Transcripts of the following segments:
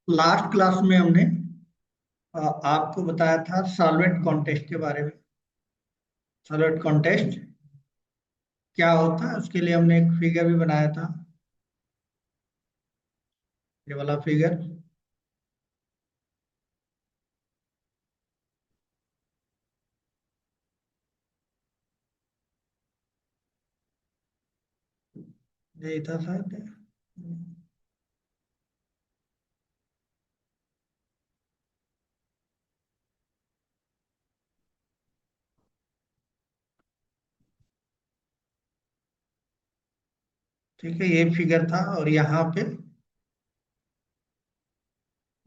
Last class में हमने आपको बताया था सॉल्वेंट कॉन्टेस्ट के बारे में। सॉल्वेंट कॉन्टेस्ट क्या होता है उसके लिए हमने एक फिगर भी बनाया था, ये वाला फिगर। यही था शायद। ठीक है, ये फिगर था और यहाँ पे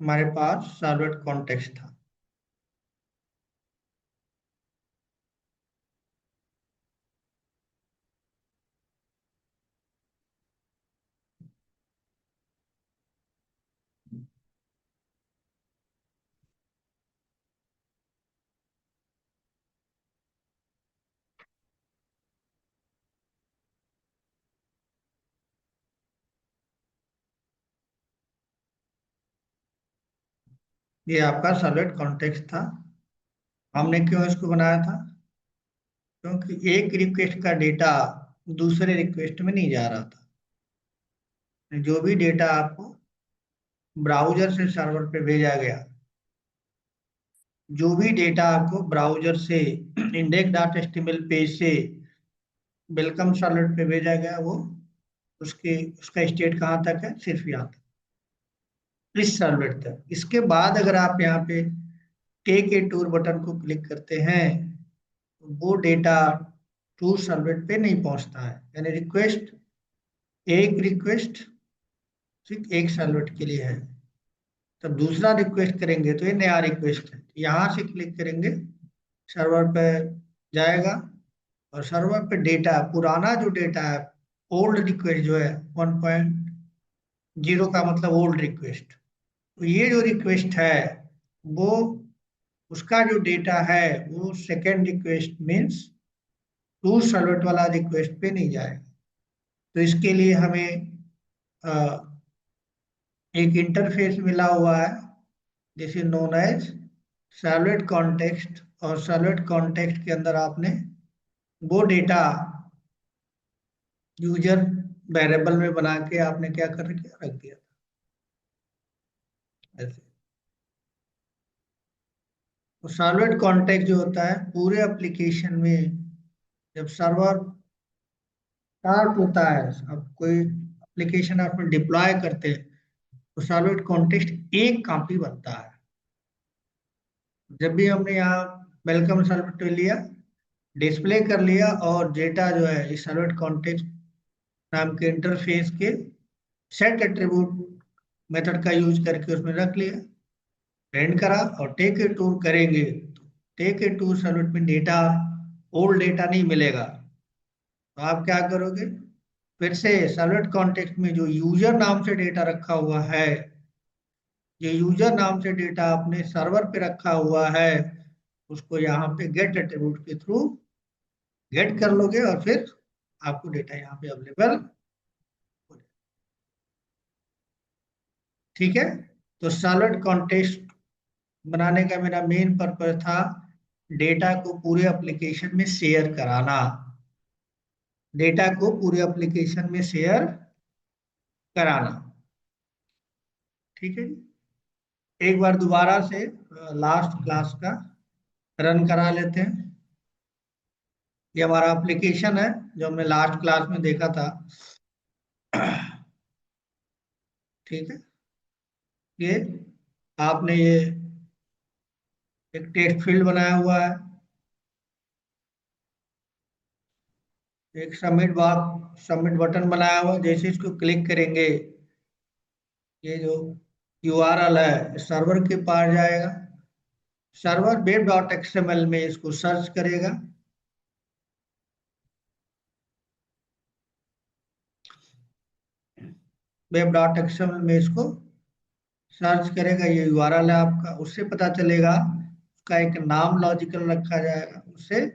हमारे पास सॉल्वेंट कॉन्टेक्स्ट था। ये आपका सॉल्वेंट कॉन्टेक्स्ट था। हमने क्यों इसको बनाया था? क्योंकि एक रिक्वेस्ट का डेटा दूसरे रिक्वेस्ट में नहीं जा रहा था। जो भी डेटा आपको ब्राउजर से सर्वर पे भेजा गया, जो भी डेटा आपको ब्राउजर से इंडेक्स डॉट एचटीएमएल पेज से वेलकम सर्वलेट पे भेजा गया, वो उसके उसका स्टेट कहाँ तक है? सिर्फ यहाँ तक, इस सर्वलेट तक। इसके बाद अगर आप यहाँ पे टेक ए टूर बटन को क्लिक करते हैं तो वो डेटा टूर सर्वलेट पे नहीं पहुंचता है। यानी रिक्वेस्ट सिर्फ एक सर्वलेट के लिए है। तब दूसरा रिक्वेस्ट करेंगे तो ये नया रिक्वेस्ट है, यहाँ से क्लिक करेंगे, सर्वर पे जाएगा और सर्वर पे डेटा, पुराना जो डेटा है, ओल्ड रिक्वेस्ट जो है 1.0 का मतलब ओल्ड रिक्वेस्ट, तो ये जो रिक्वेस्ट है वो, उसका जो डेटा है वो second request means to servlet वाला रिक्वेस्ट पे नहीं जाएगा। तो इसके लिए हमें अ, एक इंटरफेस मिला हुआ है, this is known as servlet context. और सर्वलेट कॉन्टेक्स्ट के अंदर आपने वो डेटा यूजर वेरिएबल में बना के आपने क्या कर दिया, रख दिया ऐसे। तो सर्वलेट कॉन्टेक्स्ट जो होता है पूरे एप्लीकेशन में, जब सर्वर स्टार्ट होता है, अब कोई एप्लीकेशन आप डिप्लॉय करते हैं तो सर्वलेट कॉन्टेक्स्ट एक कॉपी बनता है। जब भी हमने यहाँ वेलकम सर्वलेट लिया, डिस्प्ले कर लिया और डेटा जो है इस सर्वलेट कॉन्टेक्स्ट नाम के इंटरफेस के सेट एट्रीब्यूट मेथड का यूज करके उसमें रख लिया, ट्रेंड करा और टेक ए टूर करेंगे तो टेक ए टूर सर्वलेट में डेटा, ओल्ड डेटा नहीं मिलेगा। तो आप क्या करोगे, फिर से सर्वलेट कॉन्टेक्स्ट में जो यूजर नाम से डेटा रखा हुआ है, ये यूजर नाम से डेटा आपने सर्वर पे रखा हुआ है, उसको यहाँ पे गेट एट्रीब्यूट के थ्रू गेट कर लोगे और फिर आपको डेटा यहाँ पे अवेलेबल हो जाएगा। ठीक है, तो सर्वलेट कॉन्टेक्स्ट बनाने का मेरा मेन पर्पज था डेटा को पूरे एप्लीकेशन में शेयर कराना, डेटा को पूरे एप्लीकेशन में शेयर कराना। ठीक है जी, एक बार दोबारा से लास्ट क्लास का रन करा लेते हैं। ये हमारा एप्लीकेशन है जो हमने लास्ट क्लास में देखा था। ठीक है, ये आपने ये एक टेक्स्ट फील्ड बनाया हुआ है, एक सबमिट बटन बनाया हुआ है। जैसे इसको क्लिक करेंगे, ये जो यूआरएल है सर्वर के पास जाएगा, सर्वर वेब डॉट एक्सएमएल में इसको सर्च करेगा, वेब डॉट एक्सएमएल में इसको सर्च करेगा, ये यूआरएल है आपका, उससे पता चलेगा, उसका एक नाम लॉजिकल रखा जाएगा, उससे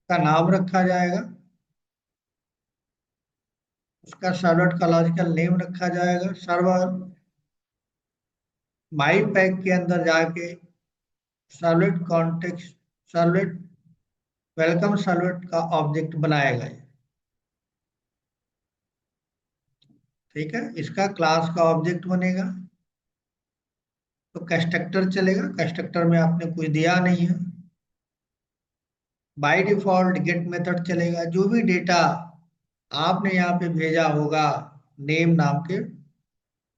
का नाम रखा जाएगा उसका सर्वलेट का लॉजिकल नेम रखा जाएगा। सर्वर माई पैक के अंदर जाके servlet context servlet welcome servlet का ऑब्जेक्ट बनाएगा ये। ठीक है, इसका क्लास का ऑब्जेक्ट बनेगा। तो कंस्ट्रक्टर चलेगा, कंस्ट्रक्टर में आपने कुछ दिया नहीं है। बाय डिफॉल्ट गेट मेथड चलेगा, जो भी डेटा आपने यहाँ पे भेजा होगा नेम नाम के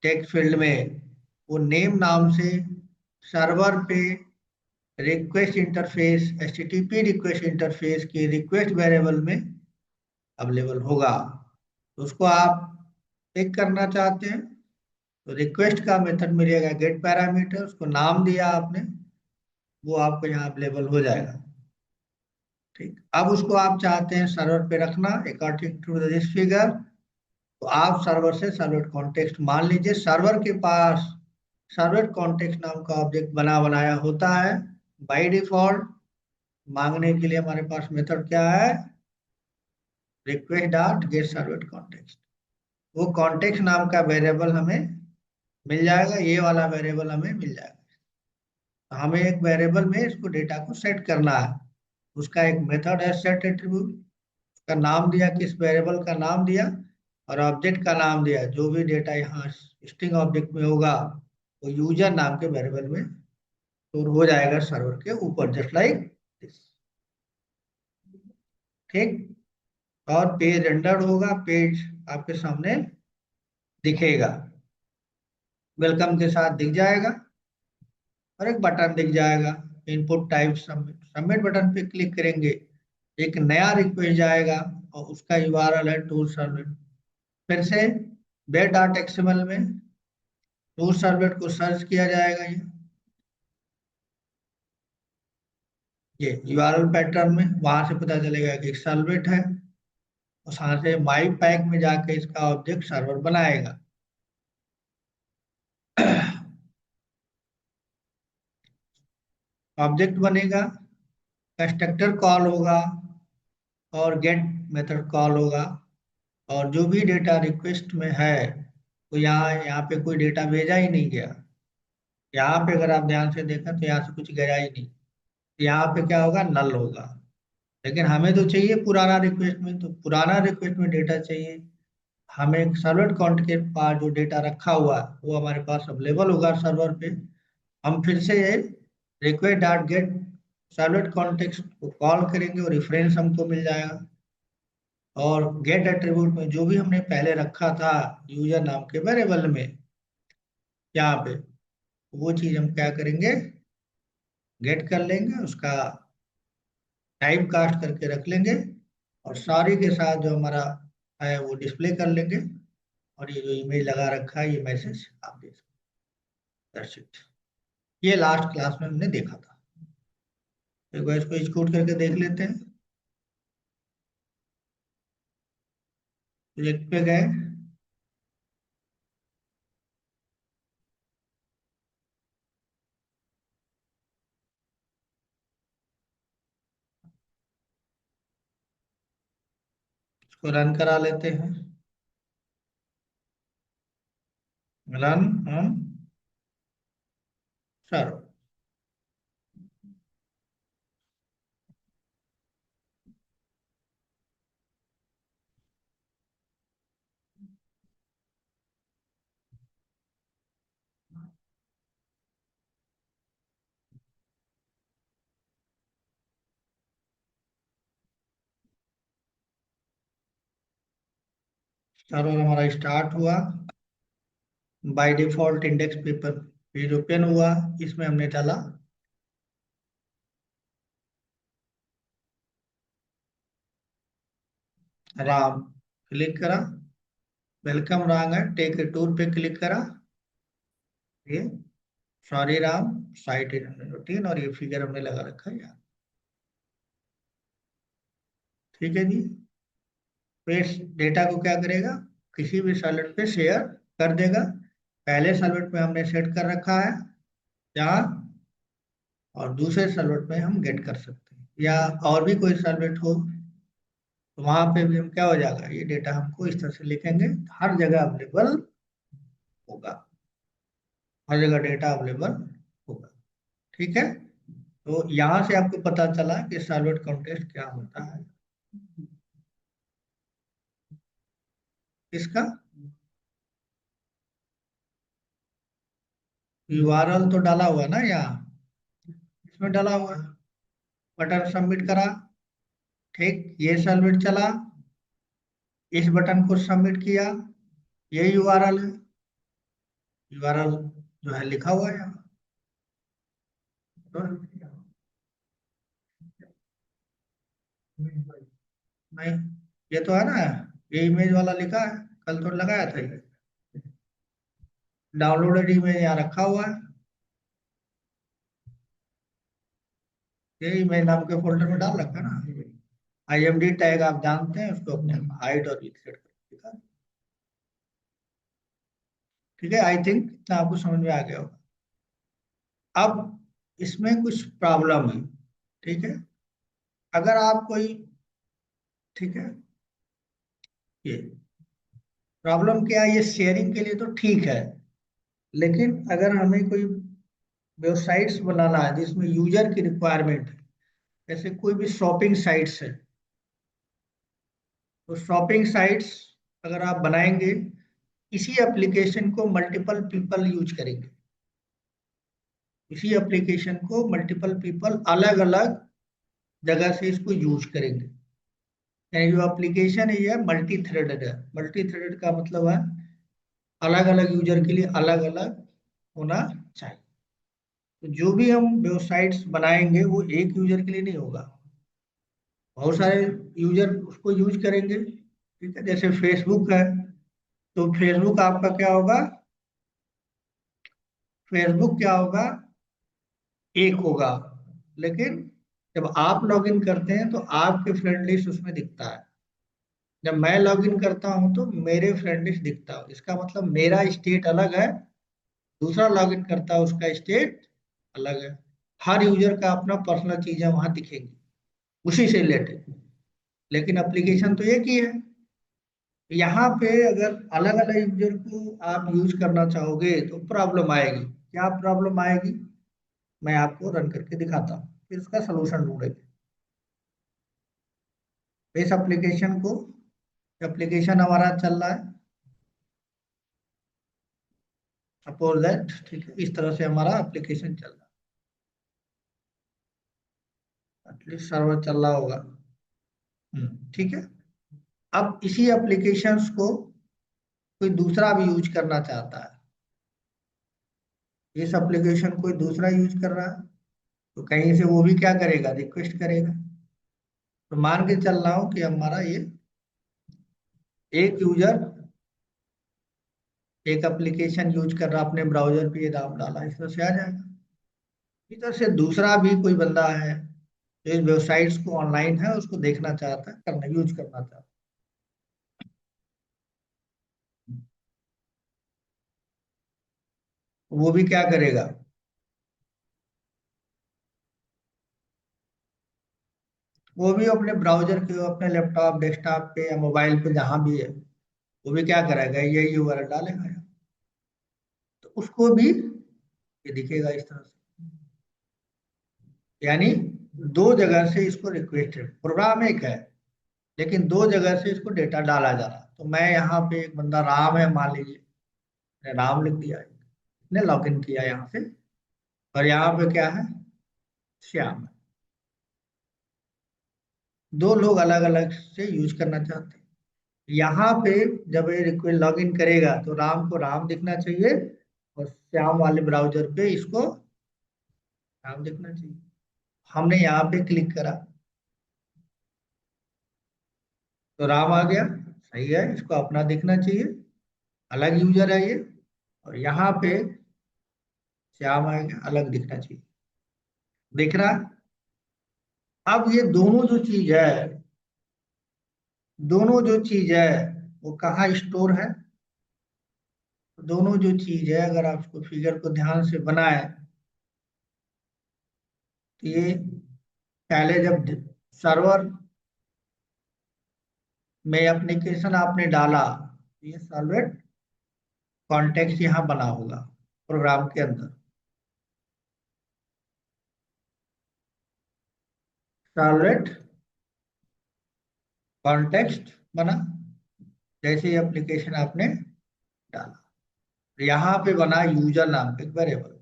टेक्स्ट फील्ड में, वो नेम नाम से सर्वर पे request interface HTTP request interface की रिक्वेस्ट वेरिएबल में अवेलेबल होगा। तो उसको आप पिक करना चाहते हैं तो रिक्वेस्ट का मेथड मिलेगा गेट पैरामीटर, उसको नाम दिया आपने, वो आपको यहाँ अवेलेबल हो जाएगा। ठीक, अब उसको आप चाहते हैं सर्वर पे रखना अकॉर्डिंग टू दिस फिगर, तो आप सर्वर से सर्वलेट कॉन्टेक्स्ट मान लीजिए सर्वर के पास सर्वलेट कॉन्टेक्स्ट नाम का ऑब्जेक्ट बना बनाया होता है बाय डिफॉल्ट। मांगने के लिए हमारे पास मेथड क्या है, request dot gate servlet context. वो कॉन्टेक्स्ट नाम का वेरिएबल हमें मिल जाएगा, ये वाला वेरिएबल हमें मिल जाएगा। तो हमें एक वेरिएबल में इसको डेटा को सेट करना है, उसका एक मेथड है सेट एट्रीब्यूट। उसका नाम दिया, किस वेरिएबल का नाम दिया और ऑब्जेक्ट का नाम दिया। जो भी डेटा यहाँ स्ट्रिंग ऑब्जेक्ट में होगा वो यूजर नाम के वेरिएबल में स्टोर हो जाएगा सर्वर के ऊपर, जस्ट लाइक दिस। ठीक, और पेज रेंडर्ड होगा, पेज आपके सामने दिखेगा, वेलकम के साथ दिख जाएगा और एक बटन दिख जाएगा input type submit. Submit button पे क्लिक करेंगे, एक नया रिक्वेस्ट जाएगा और उसका यूआरएल है टूल सर्वलेट। फिर से वेब डॉट एक्सएमएल में टूल सर्वलेट को सर्च किया जाएगा। ये यूआरएल पैटर्न में वहां से पता चलेगा कि एक सर्वलेट है, उस वहां से माई पैक में जाके इसका ऑब्जेक्ट सर्वर बनाएगा। ऑब्जेक्ट बनेगा, कंस्ट्रक्टर कॉल होगा और गेट मेथड कॉल होगा। और जो भी डेटा रिक्वेस्ट में है तो यहाँ पे कोई डेटा भेजा ही नहीं गया। यहाँ पे अगर आप ध्यान से देखें तो यहाँ से कुछ गया ही नहीं, यहाँ पे क्या होगा, नल होगा। लेकिन हमें तो चाहिए पुराना रिक्वेस्ट में, तो पुराना रिक्वेस्ट में डेटा चाहिए हमें। सर्वर काउंट के पास जो डेटा रखा हुआ है वो हमारे पास अवेलेबल होगा सर्वर पे। हम फिर से ये request dot gate servlet context को कॉल करेंगे और रेफरेंस हमको मिल जाएगा। और गेट एट्रीब्यूट में जो भी हमने पहले रखा था यूजर नाम के वेरिएबल में यहाँ पे, वो चीज हम क्या करेंगे, गेट कर लेंगे, उसका टाइप कास्ट करके रख लेंगे और सारी के साथ जो हमारा है वो डिस्प्ले कर लेंगे। और ये जो इमेज लगा रखा है ये मैसेज आप देख सकते हैं। That's it। ये लास्ट क्लास में हमने देखा था। एक बार इसको एक्सक्लूड करके देख लेते हैं। प्रोजेक्ट पे गए, इसको रन करा लेते हैं। रन हम सर्व। सर्वर हमारा स्टार्ट हुआ। By default index paper page open हुआ, इसमें हमने डाला राम। क्लिक करा, वेलकम राम है, टेक ए टूर पे क्लिक करा। ये सॉरी राम साइट रूटीन और ये फिगर हमने लगा रखा है यहाँ। ठीक है जी, तो इस डेटा को क्या करेगा, किसी भी सर्वर पे शेयर कर देगा। पहले सर्वर पे हमने सेट कर रखा है यहाँ, और दूसरे सर्वर पे हम गेट कर सकते हैं, या और भी कोई सर्वर हो तो वहां पे भी हम क्या हो जाएगा, ये डेटा हमको इस तरह से लिखेंगे, हर जगह अवेलेबल होगा, हर जगह डेटा अवेलेबल होगा। ठीक है, तो यहां से आपको पता चला कि सॉल्वेंट कॉन्टेक्स्ट क्या होता है। इसका यूआरएल तो डाला हुआ है ना यहाँ, इसमें डाला हुआ है, बटन सबमिट करा, ठीक, ये सबमिट चला, इस बटन को सबमिट किया, ये यूआरएल है, यूआरएल जो है लिखा हुआ है यहाँ, तो नहीं, ये तो है ना, ये इमेज वाला लिखा है, कल तो लगाया था ये, डाउनलोडेड इमेज यहाँ रखा हुआ है, ये इमेज नाम के फोल्डर में डाल रखा है ना। आईएमडी टैग आप जानते हैं, उसको अपने हाइड और रीसेट कर, ठीक है, आई थिंक इतना आपको समझ में आ गया होगा। अब इसमें कुछ प्रॉब्लम है, ठीक है, अगर आप कोई, ठीक है, ये प्रॉब्लम क्या है, ये शेयरिंग के लिए तो ठीक है, लेकिन अगर हमें कोई वेबसाइट्स बनाना है जिसमें यूजर की रिक्वायरमेंट है, जैसे कोई भी शॉपिंग साइट्स है, तो शॉपिंग साइट्स अगर आप बनाएंगे, इसी एप्लीकेशन को मल्टीपल पीपल यूज करेंगे, इसी एप्लीकेशन को मल्टीपल पीपल अलग अलग जगह से इसको यूज करेंगे, यानी जो एप्लीकेशन है ये मल्टी थ्रेडेड है, मल्टी थ्रेडेड का मतलब है अलग अलग यूजर के लिए अलग अलग होना चाहिए। तो जो भी हम वेबसाइट्स बनाएंगे वो एक यूजर के लिए नहीं होगा, बहुत सारे यूजर उसको यूज करेंगे, ठीक है, जैसे फेसबुक है, तो फेसबुक आपका क्या होगा, फेसबुक क्या होगा, एक होगा, लेकिन जब आप लॉगिन करते हैं तो आपके फ्रेंड लिस्ट उसमें दिखता है, जब मैं लॉगिन करता हूं तो मेरे फ्रेंड लिस्ट दिखता है, इसका मतलब मेरा स्टेट अलग है, दूसरा लॉगिन करता है उसका स्टेट अलग है, हर यूजर का अपना पर्सनल चीजें वहां दिखेंगी उसी से रिलेटेड, लेकिन एप्लीकेशन तो एक ही है। यहाँ पे अगर अलग अलग यूजर को आप यूज करना चाहोगे तो प्रॉब्लम आएगी, क्या प्रॉब्लम आएगी, मैं आपको रन करके दिखाता हूँ, फिर इसका सोल्यूशन ढूंढेंगे। इस एप्लीकेशन को, एप्लीकेशन हमारा चल रहा है, सपोज दैट, ठीक है, इस तरह से हमारा एप्लीकेशन चल रहा है, एटलीस्ट सर्वर चल रहा होगा। ठीक है, अब इसी एप्लीकेशंस को कोई दूसरा भी यूज करना चाहता है, इस एप्लीकेशन कोई दूसरा यूज कर रहा है, तो कहीं से वो भी क्या करेगा, रिक्वेस्ट करेगा, तो मान के चल रहा हूँ कि हमारा ये एक यूजर एक एप्लीकेशन यूज कर रहा, अपने ब्राउजर पे ये नाम डाला, इस तरह से आ जाएगा। इस तरह से दूसरा भी कोई बंदा है जो इस वेबसाइट्स को ऑनलाइन है उसको देखना चाहता है, करना यूज करना चाहता है, वो भी क्या करेगा, वो भी अपने ब्राउजर के, अपने लैपटॉप डेस्कटॉप पे या मोबाइल पे जहां भी है, वो भी क्या करेगा, यही यूआरएल डालेगा, तो उसको भी ये दिखेगा इस तरह से, यानी दो जगह से इसको रिक्वेस्ट है, प्रोग्राम एक है लेकिन दो जगह से इसको डेटा डाला जा रहा है। तो मैं यहाँ पे, एक बंदा राम है मान लीजिए, मैंने राम लिख दिया, इसने लॉग इन किया यहाँ से, और यहाँ पे क्या है, श्याम है। दो लोग अलग अलग से यूज करना चाहते हैं, यहाँ पे जब ये रिक्वेस्ट लॉग इन करेगा तो राम को राम दिखना चाहिए, और श्याम वाले ब्राउजर पे इसको राम दिखना चाहिए। हमने यहाँ पे क्लिक करा तो राम आ गया, सही है, इसको अपना दिखना चाहिए, अलग यूजर है ये, और यहाँ पे श्याम आएगा, अलग दिखना चाहिए, दिख रहा है। अब ये दोनों जो चीज है, दोनों जो चीज है वो कहाँ स्टोर है, दोनों जो चीज है अगर आप उसको फिगर को ध्यान से बनाए, तो ये पहले जब सर्वर में एप्लीकेशन आपने डाला, ये सॉल्वेंट कॉन्टेक्स्ट यहाँ बना होगा प्रोग्राम के अंदर। सॉल्वेंट कॉन्टेक्स्ट बना जैसे एप्लीकेशन आपने डाला। यहाँ पे बना यूजर नाम का वेरिएबल।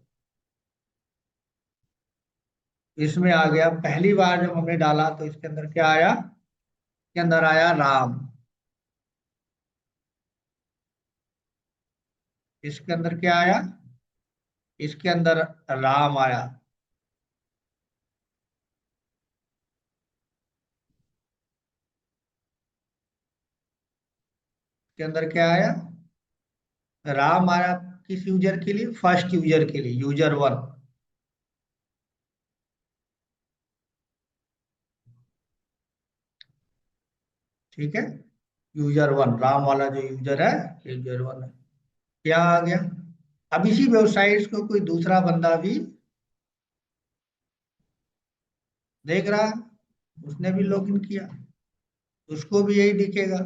इसमें आ गया, पहली बार जब हमने डाला तो इसके अंदर क्या आया, इसके अंदर आया राम। इसके अंदर क्या आया, इसके अंदर राम आया। इसके अंदर क्या आया, राम आया। किस यूजर के लिए, फर्स्ट यूजर के लिए, यूजर वन। ठीक है, यूजर वन, राम वाला जो यूजर है, यूजर वन है। क्या आ गया, अब इसी वेबसाइट को कोई दूसरा बंदा भी देख रहा है, उसने भी लॉगिन किया, उसको भी यही दिखेगा,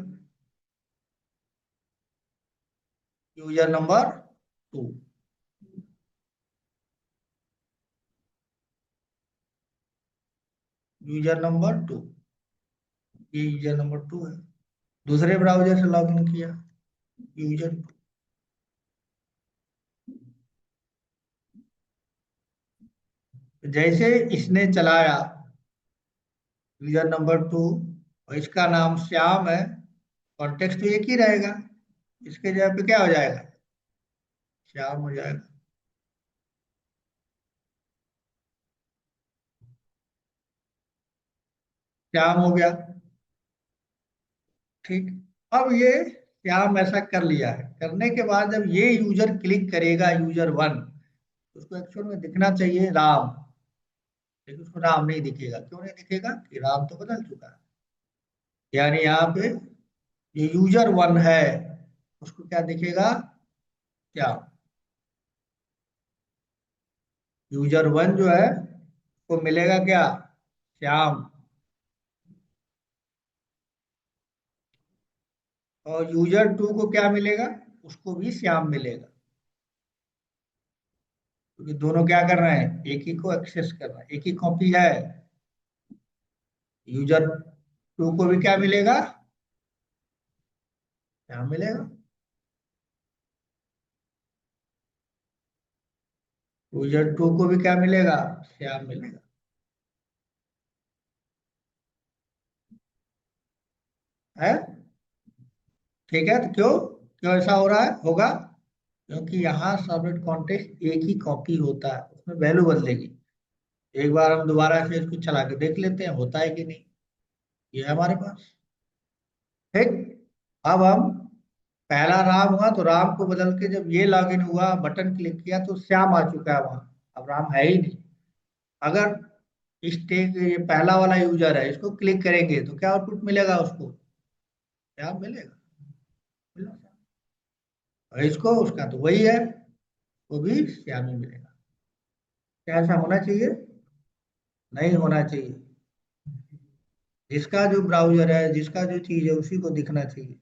यूजर नंबर 2। यूजर नंबर 2, ये यूजर नंबर 2 है। दूसरे ब्राउजर से लॉगिन किया, यूजर 2। जैसे इसने चलाया यूजर नंबर 2, और इसका नाम श्याम है, कॉन्टेक्स्ट तो एक ही रहेगा, इसके जगह पे क्या हो जाएगा, श्याम हो जाएगा। श्याम हो गया। ठीक, अब ये श्याम ऐसा कर लिया है, करने के बाद जब ये यूजर क्लिक करेगा, यूजर वन, उसको एक्चुअल में दिखना चाहिए राम, लेकिन उसको राम नहीं दिखेगा। क्यों नहीं दिखेगा, कि राम तो बदल चुका है। यानी यहाँ पे ये यूजर वन है, उसको क्या दिखेगा, क्या, यूजर वन जो है वो मिलेगा क्या, श्याम। और यूजर टू को क्या मिलेगा, उसको भी श्याम मिलेगा, क्योंकि दोनों क्या कर रहे हैं, एक ही को एक्सेस कर रहे हैं, एक ही कॉपी है। यूजर टू को भी क्या मिलेगा, श्याम मिलेगा। यूजर टू को भी क्या मिलेगा, श्याम मिलेगा। है, ठीक है, तो क्यों क्यों ऐसा हो रहा है, होगा क्योंकि यहाँ सबनेट कॉन्टेक्स्ट एक ही कॉपी होता है, उसमें वैल्यू बदलेगी। एक बार हम दोबारा से इसको चला के देख लेते हैं होता है कि नहीं। ये है हमारे पास। ठीक, अब हम, पहला राम हुआ तो राम को बदल के जब ये लॉगिन हुआ, बटन क्लिक किया तो श्याम आ चुका है वहां, अब राम है ही नहीं। अगर इस टेक ये पहला वाला यूजर है, इसको क्लिक करेंगे तो क्या आउटपुट मिलेगा, उसको श्याम मिलेगा, मिला श्याम। और इसको, उसका तो वही है, वो भी श्याम ही मिलेगा। क्या ऐसा होना चाहिए, नहीं होना चाहिए। जिसका जो ब्राउजर है, जिसका जो चीज है, उसी को दिखना चाहिए।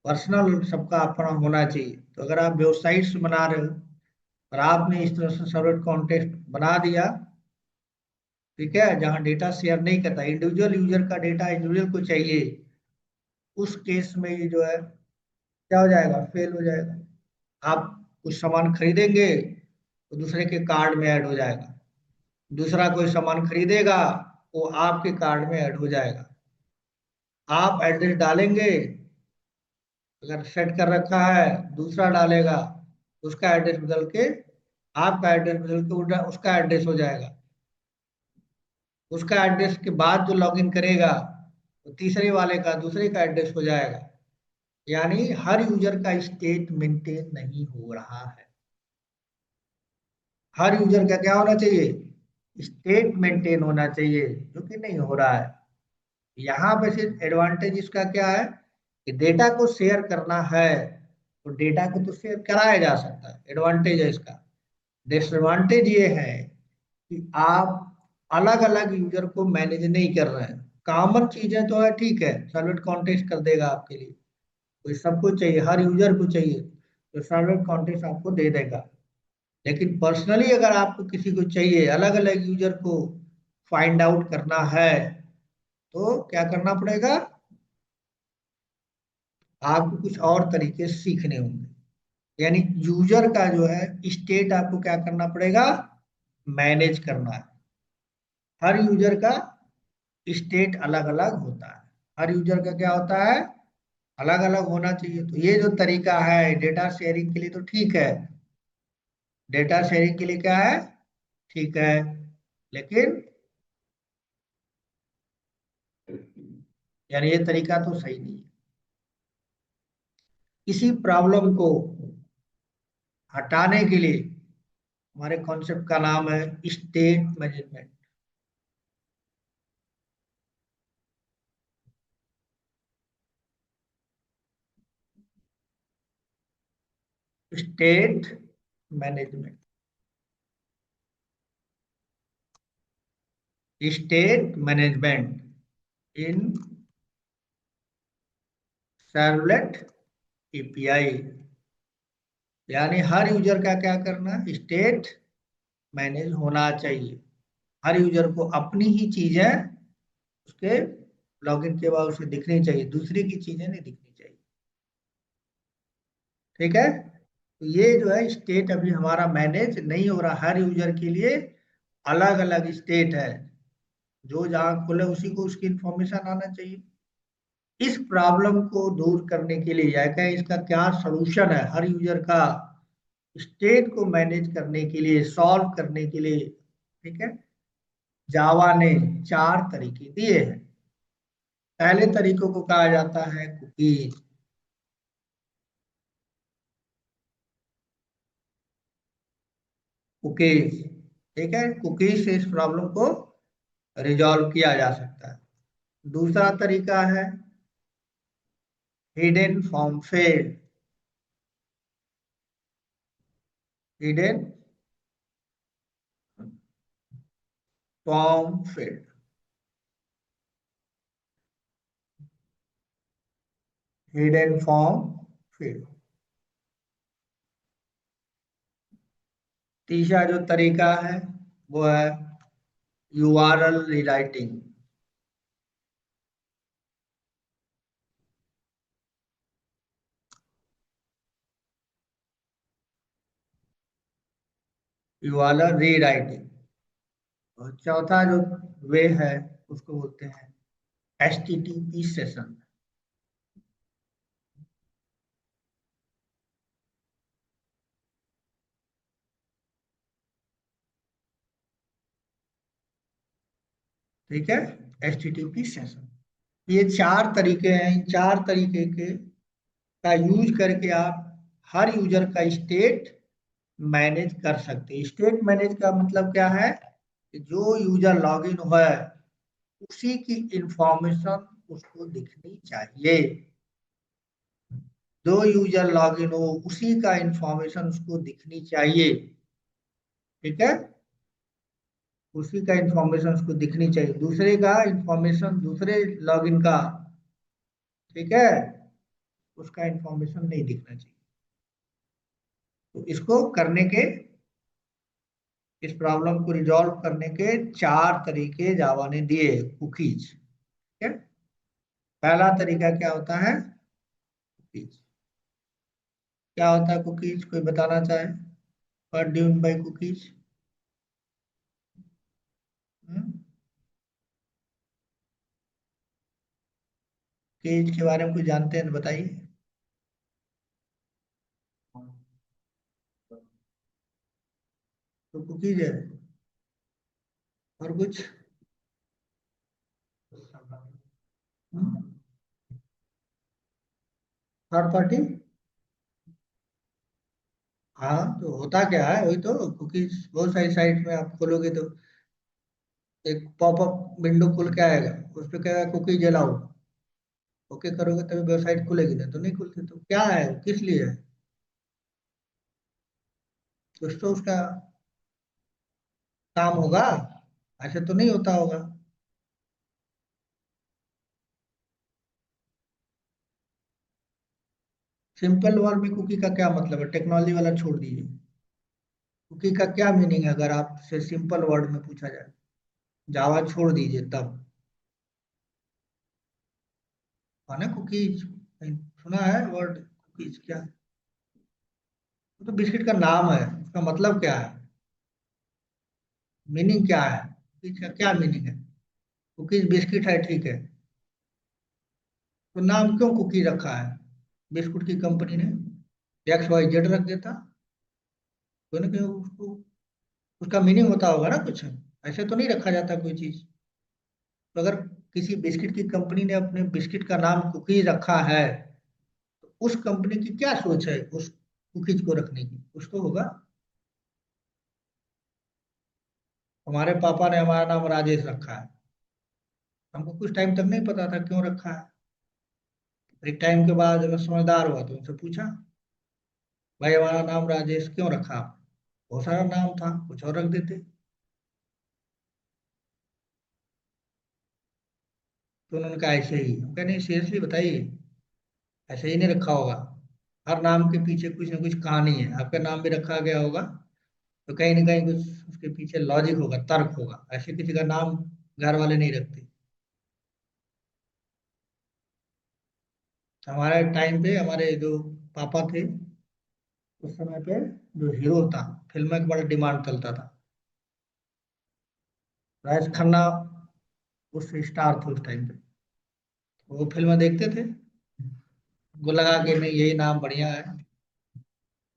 पर्सनल सबका अपना होना चाहिए। तो अगर आप वेबसाइट्स बना रहे हो और आपने इस तरह से सर्वर कॉन्टेक्स्ट बना दिया, ठीक है, जहां डेटा शेयर नहीं करता, इंडिविजुअल यूजर का डेटा इंडिविजुअल को चाहिए, उस केस में ये जो है क्या हो जाएगा, फेल हो जाएगा। आप कुछ सामान खरीदेंगे तो दूसरे के कार्ड में ऐड हो जाएगा, दूसरा कोई सामान खरीदेगा वो आपके कार्ड में ऐड हो जाएगा। आप एड्रेस डालेंगे, अगर सेट कर रखा है, दूसरा डालेगा, उसका एड्रेस बदल के, आपका एड्रेस बदल के उसका एड्रेस हो जाएगा। उसका एड्रेस के बाद जो लॉगिन करेगा, तो तीसरे वाले का दूसरे का एड्रेस हो जाएगा। यानी हर यूजर का स्टेट मेंटेन नहीं हो रहा है। हर यूजर का क्या होना चाहिए, स्टेट मेंटेन होना चाहिए, जो कि नहीं हो रहा है। यहाँ पे सिर्फ एडवांटेज इसका क्या है, कि डेटा को शेयर करना है तो डेटा को तो शेयर कराया जा सकता है, एडवांटेज है इसका। डिसएडवांटेज ये है कि आप अलग अलग यूजर को मैनेज नहीं कर रहे हैं। कॉमन चीजें तो है, ठीक है, सर्वलेट कॉन्टेक्स्ट कर देगा आपके लिए। तो सबको चाहिए, हर यूजर को चाहिए, तो सर्वलेट कॉन्टेक्स्ट आपको दे देगा। लेकिन पर्सनली अगर आपको किसी को चाहिए, अलग अलग यूजर को फाइंड आउट करना है, तो क्या करना पड़ेगा, आपको कुछ और तरीके सीखने होंगे। यानी यूजर का जो है स्टेट आपको क्या करना पड़ेगा, मैनेज करना है। हर यूजर का स्टेट अलग अलग होता है। हर यूजर का क्या होता है, अलग अलग होना चाहिए। तो ये जो तरीका है डेटा शेयरिंग के लिए तो ठीक है, डेटा शेयरिंग के लिए क्या है, ठीक है। लेकिन यानी ये तरीका तो सही नहीं है। इसी प्रॉब्लम को हटाने के लिए हमारे कॉन्सेप्ट का नाम है state management. State management, state management in servlet API. यानी हर यूजर का क्या करना, स्टेट मैनेज होना चाहिए। हर यूजर को अपनी ही चीजें उसके लॉगिन के बाद उसे दिखनी चाहिए, दूसरे की चीजें नहीं दिखनी चाहिए। ठीक है, तो ये जो है स्टेट अभी हमारा मैनेज नहीं हो रहा। हर यूजर के लिए अलग अलग स्टेट है, जो जहाँ खुले उसी को उसकी इंफॉर्मेशन आना चाहिए। इस प्रॉब्लम को दूर करने के लिए या क्या इसका क्या सolution है, हर यूजर का स्टेट को मैनेज करने के लिए, सॉल्व करने के लिए, ठीक है, जावा ने चार तरीके दिए हैं। पहले तरीकों को कहा जाता है कुकीज। कुकीज, ठीक है, कुकीज से इस प्रॉब्लम को रिजॉल्व किया जा सकता है। दूसरा तरीका है hidden form field. Hidden form field, hidden form field. तीसरा जो तरीका है वो है यूआरएल रीराइटिंग। URL rewriting. और चौथा जो वे है उसको बोलते हैं एचटीटीपी सेशन। ठीक है, एचटीटीपी सेशन। ये चार तरीके हैं, इन चार तरीके के का यूज करके आप हर यूजर का स्टेट मैनेज कर सकते हैं। स्टेट मैनेज का मतलब क्या है कि जो यूजर लॉगिन हुआ है उसी की इंफॉर्मेशन उसको दिखनी चाहिए। जो यूजर लॉगिन हो उसी का इंफॉर्मेशन उसको दिखनी चाहिए। ठीक है, उसी का इंफॉर्मेशन उसको दिखनी चाहिए, दूसरे का इंफॉर्मेशन, दूसरे लॉगिन का, ठीक है, उसका इंफॉर्मेशन नहीं दिखना चाहिए। तो इसको करने के, इस प्रॉब्लम को रिजॉल्व करने के चार तरीके जावा ने दिए, कुकीज। ठीक है, पहला तरीका क्या होता है, कुकीज। क्या होता है कुकीज, कोई बताना चाहे, what do you mean by cookies? Cookies के बारे में कुछ जानते हैं तो बताइए। तो कुकीज है, और कुछ? थर्ड पार्टी, हाँ तो होता क्या है, वही तो कुकीज बहुत सारी साइट में आप खोलोगे तो एक पॉपअप विंडो खुल के आएगा, उस पर कहेगा कुकीज अलाउ, ओके करोगे तभी वेबसाइट खुलेगी, ना तो नहीं खुलती। तो क्या है, किस लिए है, कुछ तो उसका काम होगा, ऐसे तो नहीं होता होगा। सिंपल वर्ड में कुकी का क्या मतलब है? टेक्नोलॉजी वाला छोड़ दीजिए, कुकी का क्या मीनिंग है अगर आपसे सिंपल वर्ड में पूछा जाए? जावा छोड़ दीजिए तब। है ना कुकीज, सुना है वर्ड कुकीज? क्या, वो तो बिस्किट का नाम है, उसका मतलब क्या है, मीनिंग क्या है? कुकीज का क्या मीनिंग है? कुकीज बिस्किट है, ठीक है, तो नाम क्यों कुकी रखा है बिस्कुट की कंपनी ने? एक्स वाई जेड रख देता, कोई ना कोई उसको, उसका मीनिंग होता होगा ना कुछ, ऐसे तो नहीं रखा जाता कोई चीज। तो अगर किसी बिस्किट की कंपनी ने अपने बिस्किट का नाम कुकीज रखा है, तो उस कंपनी की क्या सोच है उस कुकीज को रखने की? कुछ तो होगा। हमारे पापा ने हमारा नाम राजेश रखा है, हमको कुछ टाइम तक नहीं पता था क्यों रखा है। एक टाइम के बाद जब मैं समझदार हुआ तो उनसे पूछा, भाई हमारा नाम राजेश क्यों रखा आप? बहुत सारा नाम था, कुछ और रख देते। तो उन्होंने कहा ऐसे ही। हम कहा नहीं, सीरियसली बताइए, ऐसे ही नहीं रखा होगा, हर नाम के पीछे कुछ ना कुछ कहानी है। आपका नाम भी रखा गया होगा तो कहीं ना कहीं कुछ उसके पीछे लॉजिक होगा, तर्क होगा, ऐसे किसी का नाम घर वाले नहीं रखते। हमारे टाइम पे हमारे जो पापा थे, उस समय पे जो हीरो था, फिल्म का बड़ा डिमांड चलता था, राजेश खन्ना उस स्टार थे उस टाइम पे। वो फिल्म देखते थे, वो लगा कि नहीं यही नाम बढ़िया है,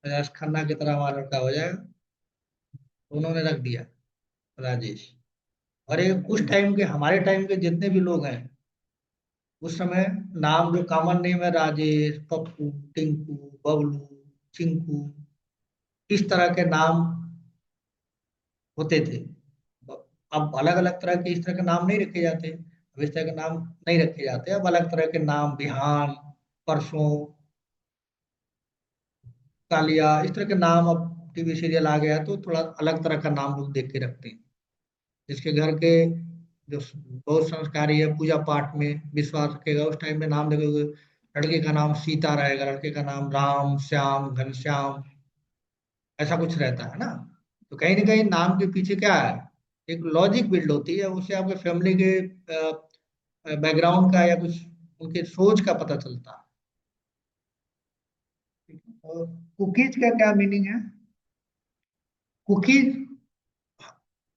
राजेश खन्ना की तरह हमारा लड़का हो जाएगा, तो उन्होंने रख दिया राजेश। और ये उस टाइम के, हमारे टाइम के जितने भी लोग हैं, उस समय नाम जो कॉमन नेम है, राजेश, पप्पू, टिंकू, बबलू, चिंकू, इस तरह के नाम होते थे। अब अलग अलग तरह के इस तरह के नाम नहीं रखे जाते, अब इस तरह के नाम नहीं रखे जाते, अब अलग तरह के नाम, बिहान, परसों, कालिया, इस तरह के नाम अब टीवी सीरियल आ गया तो थोड़ा अलग तरह का नाम लोग देख के रखते हैं। जिसके घर के जो बहुत संस्कारी है, पूजा पाठ में विश्वास रखेगा, उस टाइम में नाम देखोगे, लड़के का नाम सीता रहेगा, लड़के का नाम राम, श्याम, घनश्याम, ऐसा कुछ रहता है ना। तो कहीं ना कहीं नाम के पीछे क्या है, एक लॉजिक बिल्ड होती है, उससे आपके फैमिली के बैकग्राउंड का या कुछ उनके सोच का पता चलता है। और कुकीज का क्या मीनिंग है? कुकीज,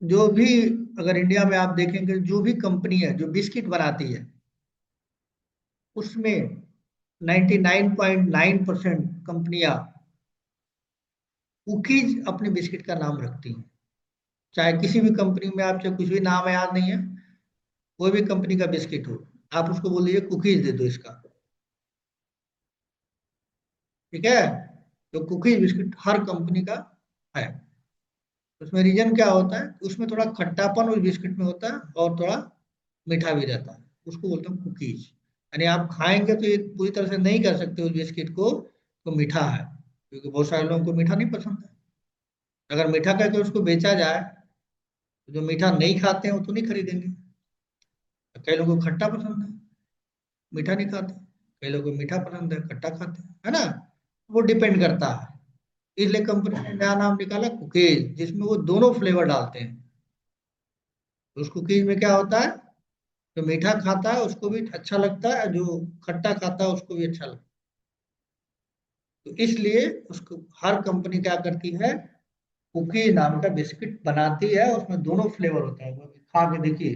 जो भी, अगर इंडिया में आप देखेंगे जो भी कंपनी है जो बिस्किट बनाती है, उसमें 99.9% कंपनियां कुकीज अपने बिस्किट का नाम रखती हैं। चाहे किसी भी कंपनी में आप, चाहे कुछ भी नाम याद नहीं है, कोई भी कंपनी का बिस्किट हो, आप उसको बोल दीजिए कुकीज दे दो इसका, ठीक है? तो कुकीज बिस्किट हर कंपनी का है। उसमें रीजन क्या होता है, उसमें थोड़ा खट्टापन उस बिस्किट में होता है और थोड़ा मीठा भी रहता है, उसको बोलते हैं कुकीज। यानी आप खाएंगे तो ये पूरी तरह से नहीं कर सकते उस बिस्किट को तो मीठा है, क्योंकि बहुत सारे लोगों को मीठा नहीं पसंद है। अगर मीठा करके उसको बेचा जाए तो जो मीठा नहीं खाते हैं वो तो नहीं खरीदेंगे। कई लोगों को खट्टा पसंद है, मीठा नहीं खाते, कई लोगों को मीठा पसंद है, खट्टा खाते हैं, है ना? वो डिपेंड करता है। इसलिए कंपनी ने नया नाम निकाला कुकीज, जिसमें वो दोनों फ्लेवर डालते हैं। तो उस कुकीज में क्या होता है, जो मीठा खाता है उसको भी अच्छा लगता है, जो खट्टा खाता है उसको भी अच्छा लगता है। तो इसलिए उसको हर कंपनी क्या करती है, कुकी नाम का बिस्किट बनाती है, उसमें दोनों फ्लेवर होता है, वो खा के देखिए,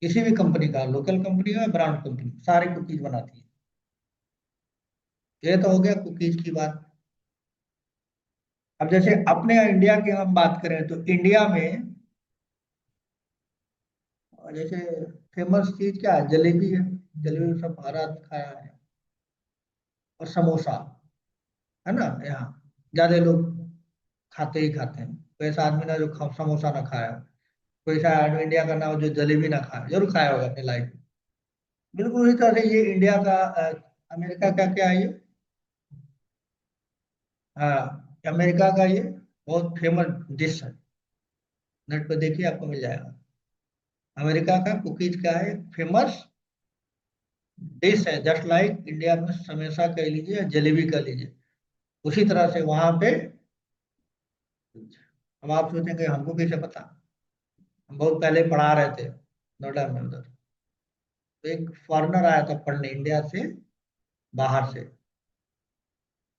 किसी भी कंपनी का, लोकल कंपनी हो या ब्रांड कंपनी, सारी कुकीज बनाती है। ये तो हो गया कुकीज की बात। अब जैसे अपने यहाँ इंडिया की हम बात करें तो इंडिया में जैसे फेमस चीज क्या है, जलेबी है। जलेबी सब भारत खाया है, और समोसा, है ना? यहाँ ज्यादा लोग खाते ही खाते हैं। कोई ऐसा आदमी ना जो समोसा ना खाया हो, कोई ऐसा आदमी इंडिया का ना हो जो जलेबी ना खाया, जरूर खाया होगा अपनी लाइफ में। बिल्कुल उसी तरह से ये इंडिया का अमेरिका का क्या है ये, हाँ, अमेरिका का ये बहुत फेमस डिश है। नेट पे देखिए आपको मिल जाएगा। अमेरिका का कुकीज क्या है, फेमस डिश है, जस्ट लाइक इंडिया में समोसा कह लीजिए या जलेबी कह लीजिए, उसी तरह से वहां पे। अब आप सोचेंगे हमको कैसे पता, हम बहुत पहले पढ़ा रहे थे नोएडा में उधर, तो एक फॉरेनर आया था पढ़ने इंडिया से, बाहर से,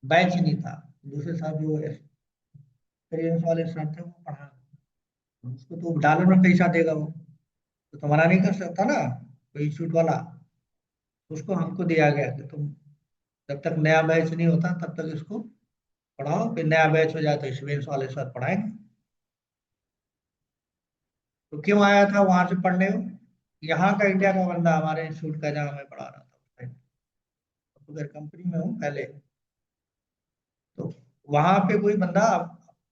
बैच नहीं था, दूसरे साहब जो एक्सपीरियंस वाले सर थे वो पढ़ा, उसको तो डॉलर में पैसा देगा वो, तो मना नहीं कर सकता ना कोई इंस्टीट्यूट वाला। उसको हमको दिया गया कि तुम जब तक नया बैच नहीं होता तब तक इसको पढ़ाओ, फिर नया बैच हो जाए तो एक्सपीरियंस वाले सर पढ़ाएंगे। तो क्यों आया था वहां से पढ़ने वो? यहाँ का इंडिया का बंदा हमारे इंस्टीट्यूट का जहाँ मैं पढ़ा रहा था उस टाइम, तो उधर कंपनी में हूँ पहले। तो वहां पे कोई बंदा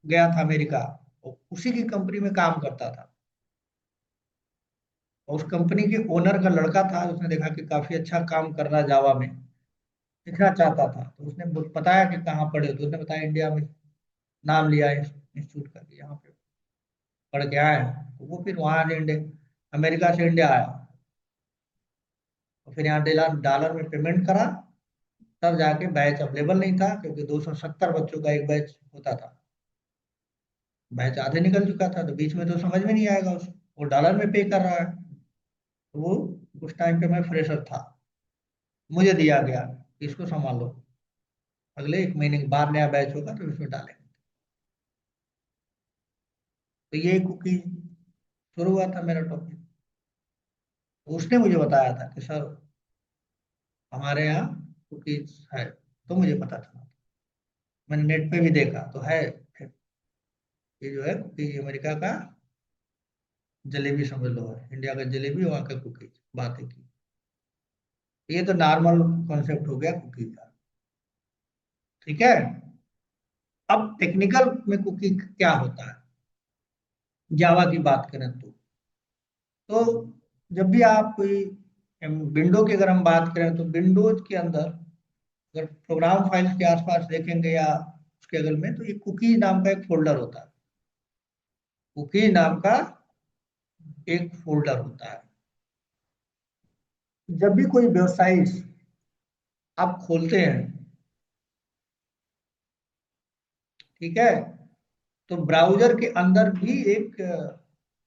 गया था अमेरिका, वो उसी की कंपनी में काम करता था, और उस कंपनी के ओनर का लड़का था, उसने देखा कि काफी अच्छा काम कर रहा जावा में, सीखना चाहता था, तो उसने बताया कि कहाँ पढ़े, तो उसने बताया इंडिया में, नाम लिया इंस्टीट्यूट का कि यहाँ पे पढ़ के आए हैं। तो वो फिर वहां से इंडिया, अमेरिका से इंडिया आया, और फिर यहाँ डॉलर डॉलर में पेमेंट करा, तब जाके बैच अवेलेबल नहीं था, क्योंकि 270 बच्चों का एक बैच होता था, बैच आधे निकल चुका था, तो बीच में तो समझ में नहीं आएगा उसको, वो डॉलर में पे कर रहा है। तो वो उस टाइम पे मैं फ्रेशर था, मुझे दिया गया इसको संभालो, अगले 1 महीने के बाद नया बैच होगा तो इसमें डालेंगे। तो ये कुकीज शुरू हुआ था मेरा टॉपिक। उसने मुझे बताया था कि सर हमारे यहाँ कुकीज है, तो मुझे पता चला, मैंने नेट पे भी देखा तो है, ये जो है कुकीज अमेरिका का जलेबी समझ लो, है इंडिया का जलेबी, वहाँ का कुकीज, बात है की। ये तो नॉर्मल कॉन्सेप्ट हो गया कुकीज का, ठीक है। अब टेक्निकल में कुकीज क्या होता है, जावा की बात करें तो जब भी आप कोई विंडो की अगर हम बात करें तो विंडोज के अंदर अगर प्रोग्राम फाइल्स के आसपास देखेंगे या उसके अगल में, तो ये कुकी नाम का एक फोल्डर होता है, कुकी नाम का एक फोल्डर होता है। जब भी कोई वेबसाइट आप खोलते हैं, ठीक है, तो ब्राउजर के अंदर भी एक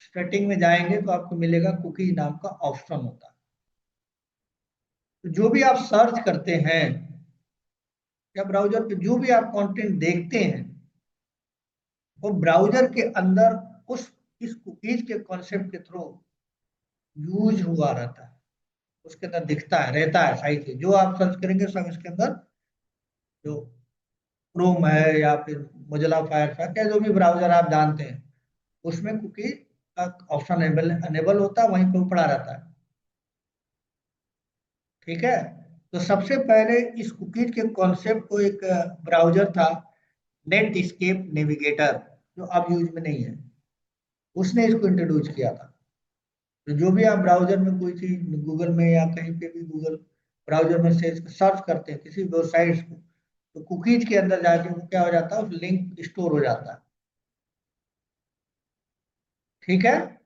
सेटिंग में जाएंगे तो आपको मिलेगा कुकी नाम का ऑप्शन होता है। तो जो भी आप सर्च करते हैं या ब्राउजर पे जो भी आप कंटेंट देखते हैं, वो ब्राउजर के अंदर उस इस कुकीज के कॉन्सेप्ट के थ्रू यूज हुआ रहता है, उसके अंदर दिखता है, रहता है साइट से, जो आप सर्च करेंगे सब इसके अंदर, जो क्रोम है या फिर मोजिला फायरफॉक्स या जो भी ब्राउजर आप जानते हैं, उसमें कुकी का ऑप्शन अनेबल होता है, वहीं पे वो पड़ा रहता है, ठीक है। तो सबसे पहले इस कुकीज के कॉन्सेप्ट को एक ब्राउजर था, नेट स्केप नेविगेटर, जो अब यूज में नहीं है, उसने इसको इंट्रोड्यूस किया था। तो जो भी आप ब्राउजर में कोई चीज गूगल में या कहीं पे भी गूगल ब्राउजर में से सर्च करते हैं किसी वेबसाइट को, तो कुकीज के अंदर जाके वो क्या हो जाता है, उस लिंक स्टोर हो जाता है, ठीक है।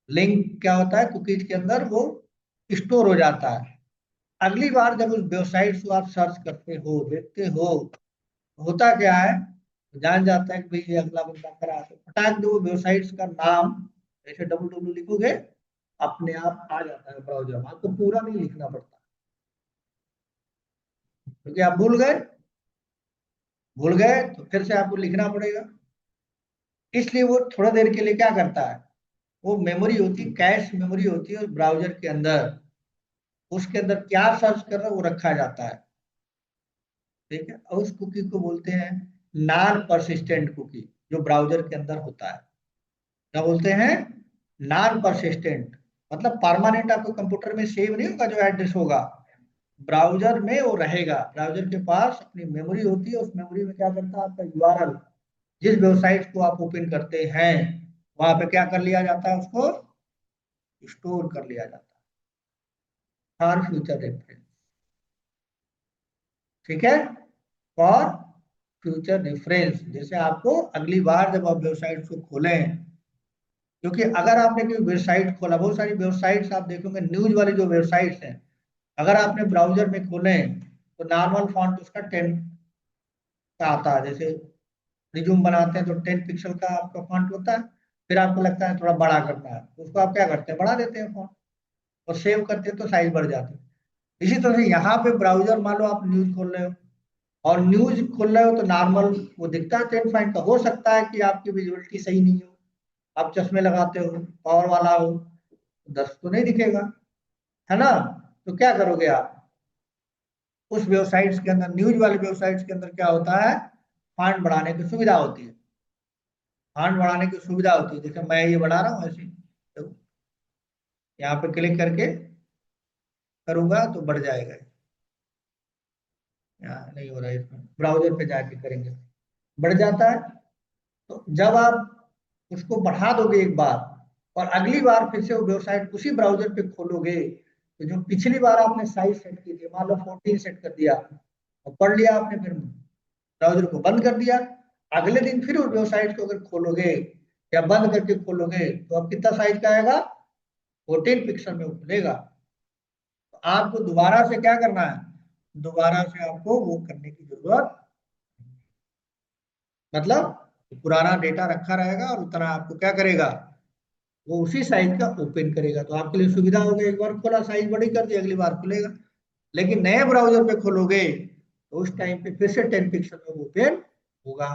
लिंक क्या होता है कुकीज के अंदर, वो स्टोर हो जाता है। अगली बार जब उस वेबसाइट को आप सर्च करते हो, देखते हो, होता क्या है, जान जाता है कि भाई ये अगला बंदा करा, तो फटाक दो वेबसाइट्स का नाम ऐसे डब्ल्यू डब्ल्यू लिखोगे, अपने आप आ जाता है ब्राउजर में, आपको पूरा नहीं लिखना पड़ता, क्योंकि आप भूल गए तो फिर से आपको लिखना पड़ेगा। इसलिए वो थोड़ा देर के लिए क्या करता है, वो मेमोरी होती, कैश मेमोरी होती है उस ब्राउजर के अंदर, उसके अंदर क्या सर्च कर रहे हो वो रखा जाता है, ठीक है। और उस कुकी को बोलते हैं नॉन परसिस्टेंट कुकी, जो ब्राउजर के अंदर होता है, क्या बोलते हैं, नॉन परसिस्टेंट, मतलब परमानेंट आपको कंप्यूटर में सेव नहीं होगा जो एड्रेस होगा, ब्राउजर में वो रहेगा, ब्राउजर के पास अपनी मेमोरी होती है, उस मेमोरी में क्या करता है, आपका यूआरएल, जिस वेबसाइट को आप ओपन करते हैं, वहां पे क्या कर लिया जाता है, उसको स्टोर कर लिया जाता है फॉर फ्यूचर रेफरेंस, ठीक है, फॉर फ्यूचर रेफरेंस, जैसे आपको अगली बार जब आप वेबसाइट को खोलें क्योंकि अगर आपने कोई वेबसाइट खोला, बहुत सारी वेबसाइट्स आप देखोगे न्यूज वाली जो वेबसाइट्स हैं, अगर आपने ब्राउजर में खोले तो नॉर्मल फॉन्ट उसका 10 का आता है। जैसे रिज्यूम बनाते हैं तो 10 पिक्सल का आपका फॉन्ट होता है, फिर आपको लगता है थोड़ा बड़ा करना है तो उसको आप क्या करते हैं, बढ़ा देते हैं फॉन्ट, और सेव करते हैं तो साइज बढ़ जाती है। इसी तरह से यहाँ पे ब्राउजर, मान लो आप न्यूज खोल रहे हो, और न्यूज खोल रहे हो तो नॉर्मल वो दिखता है 10 पॉइंट का। हो सकता है कि आपकी विजुअलिटी सही नहीं हो, आप चश्मे लगाते हो, पावर वाला हो, 10 तो नहीं दिखेगा, है ना। तो क्या करोगे आप, उस वेबसाइट्स के अंदर, न्यूज वाले वेबसाइट्स के अंदर क्या होता है, फॉन्ट बढ़ाने की सुविधा होती है। फॉन्ट बढ़ाने की सुविधा होती है, जैसे मैं ये बढ़ा रहा हूँ ऐसे, तो यहाँ पे क्लिक करके करूंगा तो बढ़ जाएगा। यहाँ नहीं हो रहा है, इसमें ब्राउजर पे जाके करेंगे बढ़ जाता है। तो जब आप उसको बढ़ा दोगे एक बार, और अगली बार फिर से वो वेबसाइट उसी ब्राउजर पे खोलोगे, तो जो पिछली बार आपने साइज सेट की थी, मान लो 14 सेट कर दिया और पढ़ लिया आपने, फिर ब्राउजर को बंद कर दिया, अगले दिन फिर उस वेबसाइट को अगर खोलोगे या बंद करके खोलोगे तो अब कितना साइज का आएगा, 14 पिक्सल में वो खुलेगा। तो आपको दोबारा से क्या करना है, दोबारा से आपको वो करने की जरूरत, मतलब पुराना डेटा रखा रहेगा और उतना आपको क्या करेगा, वो उसी साइज का ओपन करेगा। तो आपके लिए सुविधा होगी, एक बार खोला साइज बड़ी कर दी, अगली बार खुलेगा। लेकिन नए ब्राउजर पे खोलोगे तो उस टाइम पे फिर से 10 पिक्सल में ओपन होगा।